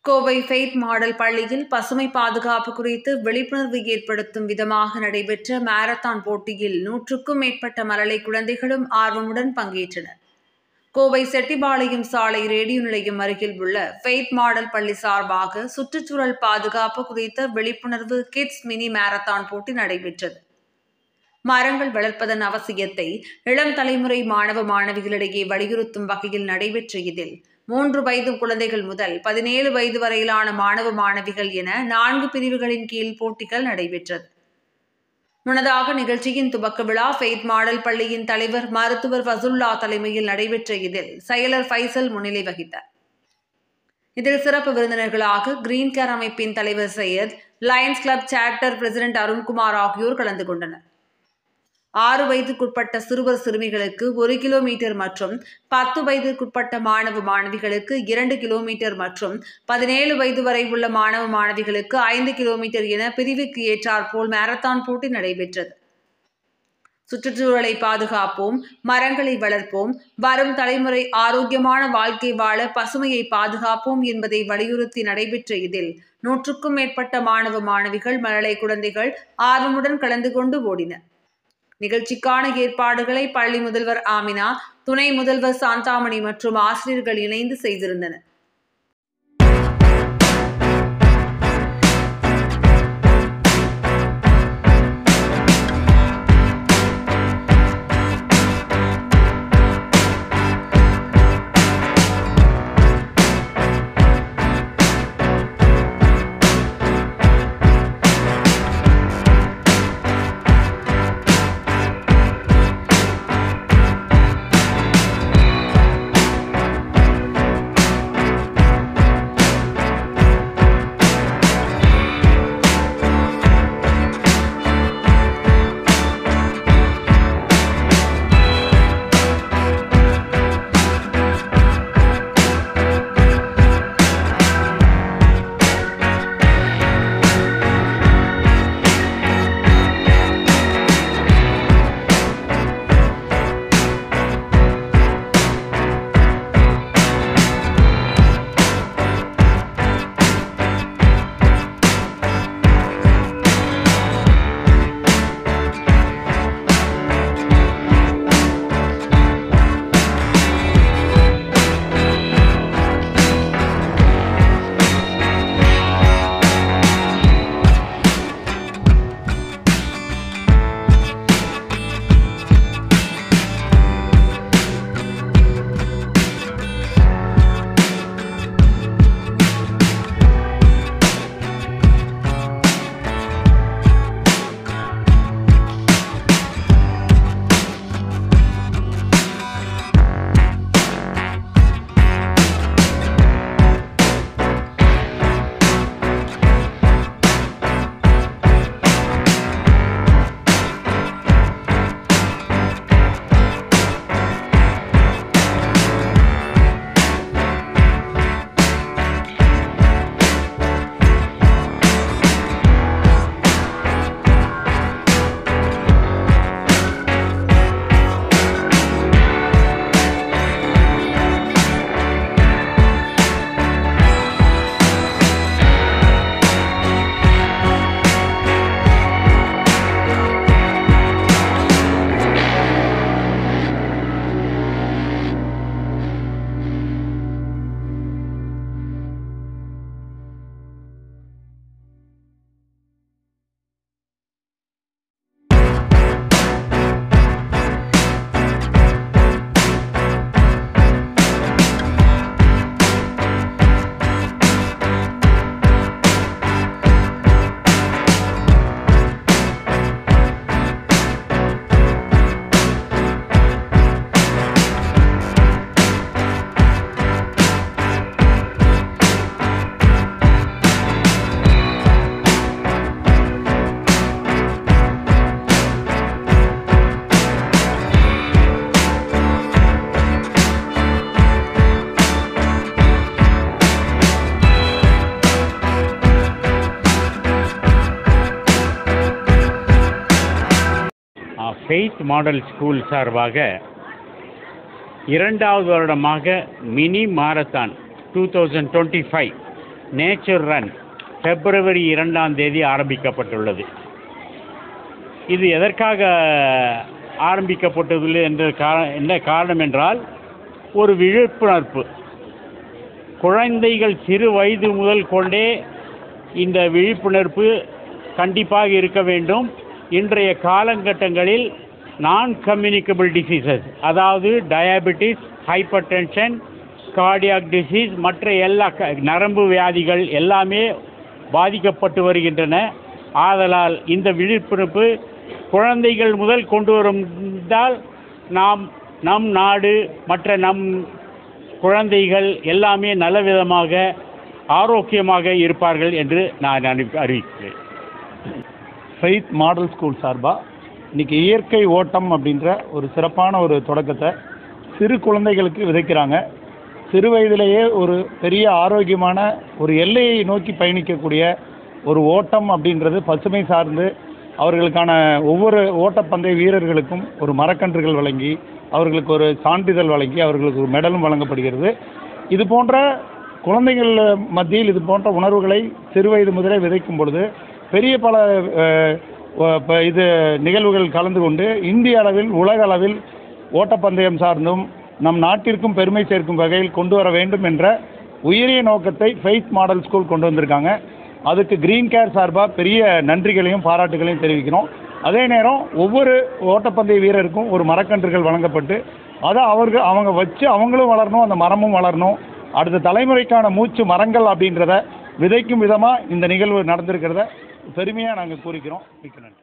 Kovai faith model பள்ளியில் பசுமை பாதுகாப்பு குறித்து விழிப்புணர்வு ஏற்படுத்தும் விதமாக நடைபெற்ற மாரத்தான் போட்டியில் 100க்கும் மேற்பட்ட மழலை குழந்தைகளும் ஆர்வமுடன் பங்கேற்றனர். கோவை செட்டிபாளையம் சாலை ரேடியோ நிலையம் அருகில் உள்ள ஃபெய்த் மாடல் பள்ளி சார்பாக சுற்றுச்சூழல் பாதுகாப்பு குறித்த விழிப்புணர்வு கிட்ஸ் மினி மாரத்தான் போட்டி நடைபெற்றது. மரங்கள் வளர்ப்பதன் அவசியத்தை இளம் தலைமுறை மாணவ மாணவிகளிடையே வலியுறுத்தும் வகையில் நடைபெற்ற இதில் 3 வயது குழந்தைகள் முதல் 17 வயது வரையிலான மாணவ மாணவிகள் என 4 பிரிவுகளின் கீழ் போட்டிகள் நடைபெற்றது. முன்னதாக நிகழ்ச்சியின் துவக்க விழா ஃபெய்த் மாடல் பள்ளியின் தலைவர் மருத்துவர் ஃபசுல்லா தலைமையில் நடைபெற்ற இதில் செயலர் ஃபைசல் முன்னிலை வகித்தார். இதில் சிறப்பு விருந்தினர்களாக கிரீன் கேர் அமைப்பின் தலைவர் Syed, lions club chapter president Arunkumar ஆகியோர் கலந்து கொண்டனர். 6 வயதுக்குட்பட்ட சிறுவர் சிறுமிகளுக்கு 1 கிலோமீட்டர் மற்றும் 10 வயதுக்குட்பட்ட மாணவ மாணவிகளுக்கு 2 கிலோமீட்டர் மற்றும் 17 வயது வரை உள்ள மாணவ மாணவிகளுக்கு 5 கிலோமீட்டர் என பிரிவுக்கு ஏற்றாற்போல் மாரத்தான் போட்டி நடைபெற்றது. சுற்றுச்சூழலை பாதுகாப்போம், மரங்களை வளர்ப்போம், வரும் தலைமுறை ஆரோக்கியமான வாழ்க்கை வாழ பசுமையை பாதுகாப்போம் என்பதை வலியுறுத்தி நடைபெற்ற இதில் 100க்கும் மேற்பட்ட மாணவ மாணவிகள் மழலை குழந்தைகள் ஆர்வமுடன் கலந்து கொண்டு ஓடினர். நிகழ்ச்சிக்கான ஏற்பாடுகளை பள்ளி முதல்வர் ஆமினா, துணை முதல்வர் சாந்தாமணி மற்றும் ஆசிரியர்கள் இணைந்து செய்திருந்தனர். ஃபெய்த் மாடல் ஸ்கூல் சார்பாக இரண்டாவது வருடமாக mini marathon 2025 nature run February 2ஆம் தேதி ஆரம்பிக்கப்பட்டுள்ளது. இது எதற்காக ஆரம்பிக்கப்பட்டது என்ன காரணம் என்றால், ஒரு விழிப்புணர்வு. குழந்தைகள் சிறு வயது முதல் கொண்டே இந்த விழிப்புணர்வு கண்டிப்பாக இருக்க வேண்டும். இன்றைய காலகட்டங்களில் நான் கம்யூனிகபிள் டிசீசஸ், அதாவது diabetes, hyper tension, cardiac disease, மற்ற எல்லா நரம்பு வியாதிகள் எல்லாமே பாதிக்கப்பட்டு வருகின்றன. ஆதலால் இந்த விழிப்புணர்வு குழந்தைகள் முதல் கொண்டு வந்தால் நம் நாடு மற்ற நம் குழந்தைகள் எல்லாமே நல்ல விதமாக ஆரோக்கியமாக இருப்பார்கள் என்று நான் அறிவிக்கிறேன். ஃபெய்த் மாடல் ஸ்கூல் சார்பாக இன்றைக்கி இயற்கை ஓட்டம் அப்படின்ற ஒரு சிறப்பான ஒரு தொடக்கத்தை சிறு குழந்தைகளுக்கு விதைக்கிறாங்க. சிறு வயதிலேயே ஒரு பெரிய ஆரோக்கியமான ஒரு எல்லையை நோக்கி பயணிக்கக்கூடிய ஒரு ஓட்டம் அப்படின்றது பசுமை சார்ந்து அவர்களுக்கான ஒவ்வொரு ஓட்டப்பந்தய வீரர்களுக்கும் ஒரு மரக்கன்றுகள் வழங்கி, அவர்களுக்கு ஒரு சான்றிதழ் வழங்கி, அவர்களுக்கு ஒரு மெடலும் வழங்கப்படுகிறது. இது போன்ற குழந்தைகள் மத்தியில் இது போன்ற உணர்வுகளை சிறு வயது முதலே விதைக்கும் பொழுது பெரிய பல நிகழ்வுகள் கலந்து கொண்டு இந்திய அளவில் உலக அளவில் ஓட்டப்பந்தயம் சார்ந்தும் நம் நாட்டிற்கும் பெருமை சேர்க்கும் வகையில் கொண்டு வர வேண்டும் என்ற உயரிய நோக்கத்தை ஃபெய்த் மாடல் ஸ்கூல் கொண்டு வந்திருக்காங்க. அதுக்கு கிரீன் கேர் சார்பாக பெரிய நன்றிகளையும் பாராட்டுகளையும் தெரிவிக்கிறோம். அதே நேரம் ஒவ்வொரு ஓட்டப்பந்தய வீரருக்கும் ஒரு மரக்கன்றுகள் வழங்கப்பட்டு அதை அவங்க வச்சு அவங்களும் வளரணும், அந்த மரமும் வளரணும், அடுத்த தலைமுறைக்கான மூச்சு மரங்கள் அப்படின்றத விதைக்கும் விதமாக இந்த நிகழ்வு நடந்திருக்கிறத பெருமையாக நாங்கள் கூறிக்கிறோம். மிக்க நன்றி.